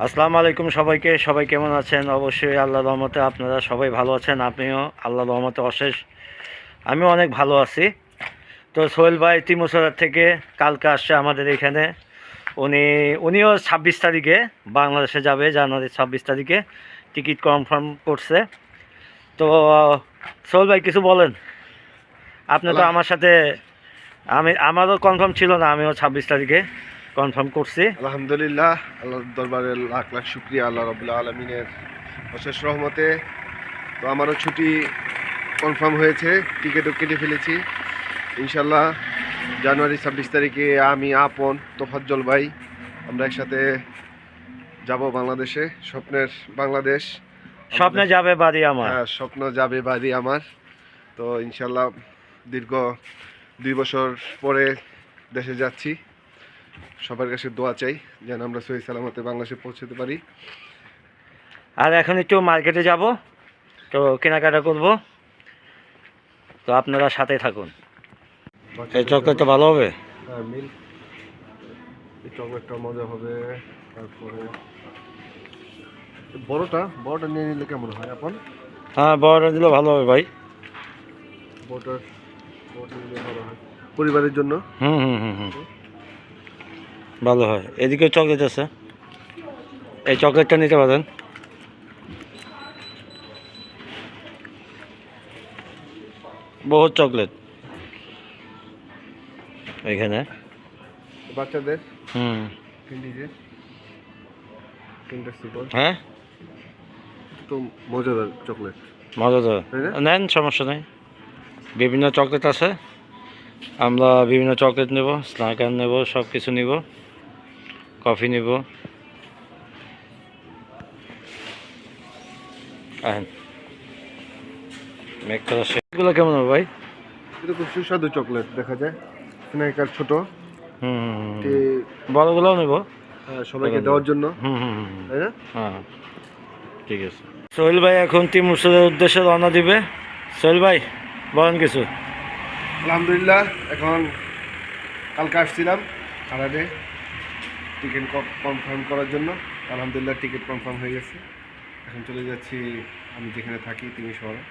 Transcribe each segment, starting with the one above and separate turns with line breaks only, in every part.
আসসালামু আলাইকুম সবাইকে। সবাই কেমন আছেন? অবশ্যই আল্লাহর রহমতে আপনারা সবাই ভালো আছেন। আপনিও আল্লাহর রহমতে অশেষ আমিও অনেক ভালো আছি। তো সোহেল ভাই তিমুসরাত থেকে কালকে আসছে আমাদের এখানে। উনিও 26 তারিখে বাংলাদেশে যাবে, জানুয়ারির 26 তারিখে টিকিট কনফার্ম করছে। তো সোহেল ভাই কিছু বলেন। আপনি তো আমার সাথে আমারও কনফার্ম ছিল না, আমিও 26 তারিখে কনফার্ম করছি।
আলহামদুলিল্লাহ, আল্লাহর দরবারে লাখ লাখ শুকরিয়া আল্লাহ রাব্বুল আলামিনের অশেষ রহমতে। তো আমারও ছুটি কনফার্ম হয়েছে, টিকিটও কেটে ফেলেছি। ইনশাল্লাহ জানুয়ারি 26 তারিখে আমি আপন তোফাজ্জল ভাই আমরা একসাথে যাব বাংলাদেশে। স্বপ্নের বাংলাদেশ,
স্বপ্নে যাবে বাড়ি আমার।
হ্যাঁ, স্বপ্ন যাবে বাড়ি আমার। তো ইনশাল্লাহ দীর্ঘ 2 বছর পরে দেশে যাচ্ছি। সবার কাছে দোয়া চাই যেন আমরা সহি সালামতে বাংলাদেশে পৌঁছতে পারি।
আর এখন একটু মার্কেটে যাব, তো কেনাকাটা করব, তো আপনারা সাথে থাকুন। এই চকলেটটা ভালো হবে।
হ্যাঁ, মিল্ক এই চকলেটটা মজা হবে। তারপরে বড়টা নিয়ে নিলে কেমন হয় আপন?
হ্যাঁ, বড়টা দিলে ভালো হবে ভাই।
বড়টা নিলে ভালো হয় পরিবারের জন্য।
হুম হুম হুম হুম ভালো হয়। এদিকে চকলেট আছে, এই চকলেটটা নিতে পারেন। বহুত চকলেট এখানে।
বাচ্চাদের
হুম
কিন্ডার সুপার
হ্যাঁ,
তো মজাদার চকলেট,
মজাদার।
তাই না?
নেন, সমস্যা নেই। বিভিন্ন চকলেট আছে, আমরা বিভিন্ন চকলেট নেব, স্ন্যাকার নেব, সব কিছু নেব, কফি নেব। আহেন মেক করা সেগুলো কেমন হবে ভাই?
এটা খুব সুস্বাদু চকলেট দেখা যায়। স্ন্যাকার ছোট,
হুম হুম হুম।
এটি
বড়গুলোও নেব
সবাইকে দেওয়ার জন্য,
হুম হুম হুম হুম।
তাই না?
হ্যাঁ, ঠিক আছে। সোহেল ভাই এখন তিমুসের উদ্দেশ্যে রওনা দিবে। সোহেল ভাই বলেন কিছু।
আলহামদুলিল্লাহ, এখন কালকে আসছিলাম কানাডে টিকিট কনফার্ম করার জন্য। আলহামদুলিল্লাহ টিকিট কনফার্ম হয়ে গেছে। এখন চলে যাচ্ছি আমি যেখানে থাকি তিমি শহরে,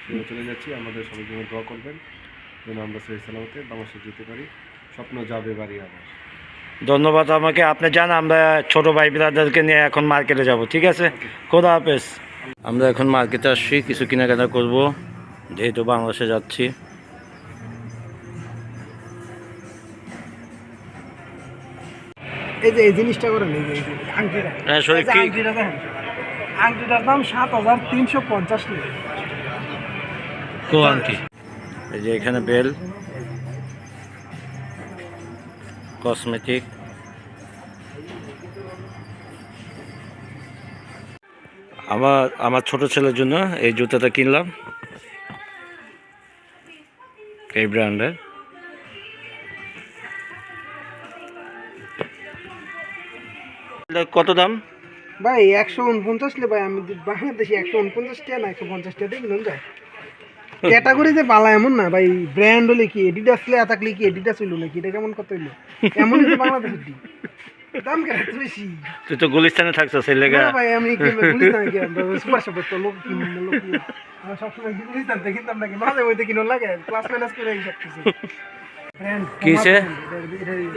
সেখানে চলে যাচ্ছি। আমাদের সবার জন্য দোয়া করবেন যেন আমরা সহি সালামতে বাংলাদেশে যেতে পারি। স্বপ্ন যাবে বাড়ি আমার।
ধন্যবাদ আমাকে, আপনি জান আমরা ছোট ভাই ব্রাদারকে নিয়ে এখন মার্কেটে যাব। ঠিক আছে, খোদা হাফেজ। আমরা এখন মার্কেটে আসছি, কিছু কেনাকাটা করব, যেহেতু বাংলাদেশে যাচ্ছি।
এই যে এই জিনিসটা করেন, এই যে আংটিটা,
হ্যাঁ শরীফ, কি
আংটিটা দেখেন, আংটিটার দাম 7,350 টাকা।
কো আংটি? এই যে এখানে বেল, কসমেটিক। আমার ছোট ছেলের জন্য এই জুতাটা কিনলাম, এই ব্র্যান্ডের। কত দাম
ভাই 149 লে ভাই, আমি বাংলাদেশে 149 টাকা না 150 টাকা দিয়ে কিনুন যায়। ক্যাটাগরি যে পালা এমন না ভাই, ব্র্যান্ড হলে কি এডিডাস লে থাকলে কি এডিডাস হইলো নাকি, এটা কেমন কত হইলো? এমনই তো বাংলাদেশের দিক দাম কেন এত বেশি?
তুই তো গুলিস্তানে থাকছিস, সেই লেগা।
না ভাই, আমি কি গুলিস্তান কি সুপার শপে তো লোক কিনুন, লোক আমরা সবসময় গুলিস্তান থেকে কিনতাম নাকি, মাঝে মধ্যে কিনুন লাগে, ক্লাস মাইনাস করে এই সব কিছু।
কিসে?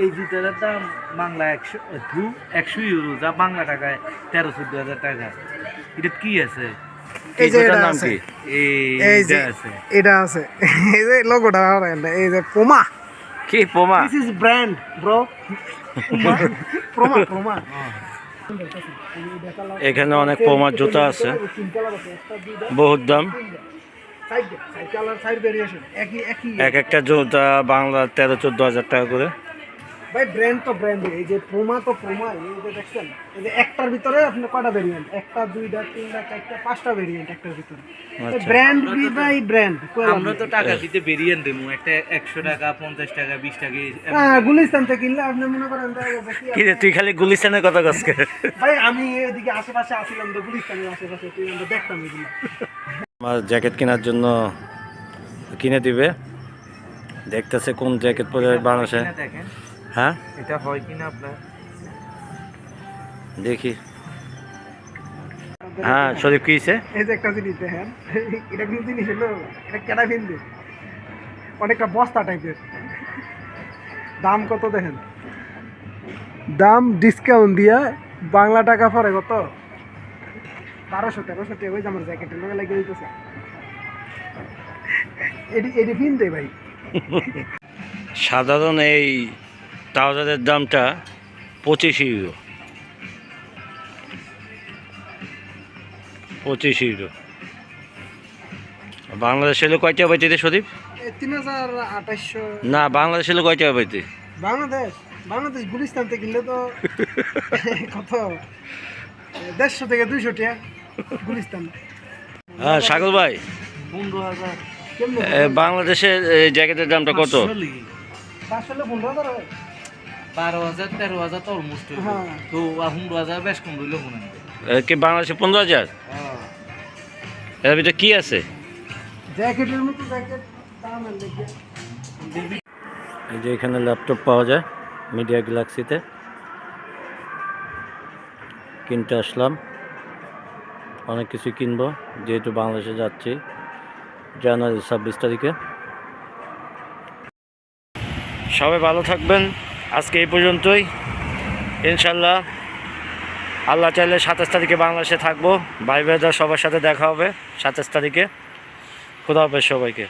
এই জুতাটার দাম বাংলা 100 ইউরো, যা বাংলা টাকায় 13-14 হাজার টাকা। এটা কি আছে?
এই যে
জুতার
এটা
নাম
আছে,
কি?
এই যে
এইটা আছে।
এটা আছে, এই যে লোগোটা, এই যে পোমা,
কি পোমা?
This is brand bro, পোমা পোমা।
এখানে অনেক পোমার জুতা আছে, বহুত দাম। এক একটা জুতা বাংলা 13-14 হাজার টাকা করে।
ভাই ব্র্যান্ড তো ব্র্যান্ড, এই যে পোমা তো পোমা, এই যে দেখছেন, এই যে একটার ভিতরে আপনি কয়টা ভেরিয়েন্ট, একটা দুইটা তিনটা চারটা পাঁচটা ভেরিয়েন্ট একটার ভিতরে।
আচ্ছা।
Brand B by brand.
আমরা তো টাকা দিতে বেরিয়ে দেবো, একটা 100 টাকা 50 টাকা 20 টাকা
হ্যাঁ, গুলিস্তান থেকে কিনলে আপনি মনে করেন
কি রে, তুই খালি গুলিস্তানের কথা কসকে?
ভাই আমি এদিকে আশেপাশে আসছিলাম তো, গুলিস্তানের আশেপাশে আমরা দেখতাম এগুলো।
আমার জ্যাকেট কেনার জন্য কিনে দিবে, দেখতেছে কোন জ্যাকেট পরে বাংলাদেশে।
দেখেন
হ্যাঁ
এটা হয় কিনা আপনার।
দেখি। হ্যাঁ শরীফ কি হইছে?
এই যে একটা জিনিস দেখেন, এটা কিন্তু জিনিস হলো, এটা কেটা ফিনবে অনেকটা বস্তা টাইপের। দাম কত দেখেন, দাম ডিসকাউন্ট দিয়া বাংলা টাকা পরে কত 1200-1300 টাকা। ওই যে আমার জ্যাকেটের লোকে লাগিয়ে দিতেছে, এটি ফিনতে ভাই।
সাধারণ এই ট্রাউজারের দামটা 25 ইউরো। 25 ইউরো। বাংলাদেশে হলো কয় টাকা পাইতে রে শরীফ?
3800।
না, বাংলাদেশে হলো কয় টাকা পাইতে?
বাংলাদেশ গুলিস্তান থেকে কিনলে তো কত 150 থেকে 200 টাকা গুলিস্তান।
হ্যাঁ সাগর ভাই,
15,000
কেমনে
বাংলাদেশের জ্যাকেটের দামটা কত?
500 15,000 হয়?
12,000 13,000 তো অলমোস্ট
হ্যাঁ।
তো 15,000 বেশ কম রইল মনে হয়।
কি বাংলাদেশে 15,000? এর ভিতরে কি আছে?
জ্যাকেটের মতো জ্যাকেট দাম দেখে।
এই যে এখানে ল্যাপটপ পাওয়া যায় মিডিয়া গ্যালাক্সিতে, কিনতে আসলাম। অনেক কিছু কিনবো যেহেতু বাংলাদেশে যাচ্ছি জানুয়ারি 26 তারিখে। সবাই ভালো থাকবেন, আজকে এই পর্যন্তই। ইনশাল্লাহ আল্লাহ চাইলে 27 তারিখে বাংলাদেশে থাকবো। ভাই ভাইদের সবার সাথে দেখা হবে 27 তারিখে। খোদা হাফেজ সবাইকে।